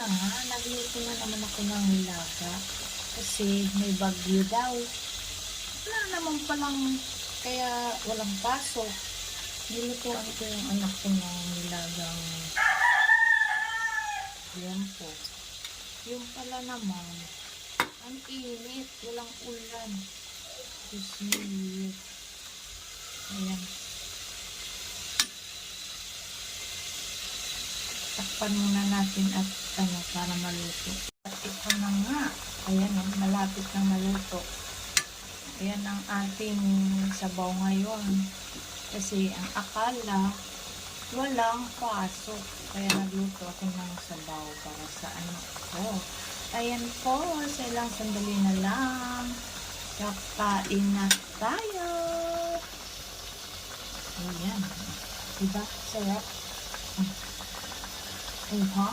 nga, nagluto na naman ako ng nilaga. Kasi may bagyo daw. Wala naman palang, kaya walang pasok. Nilutuan ko yung anak ko ng nilagang yan po. Yung pala naman, ang init, walang ulan. Kusmilip. Ayan. Takpan muna natin at para maluto. At ito na nga. Ayan o, malapit na maluto. Ayan ang ating sabaw ngayon. Kasi ang akala, walang pasok. Kaya nagluto ako ng sabaw para sa anak ko. Ayan po, sa ilang sandali na lang. Kakain na tayo. Ayan. Diba? Sarap. Uha.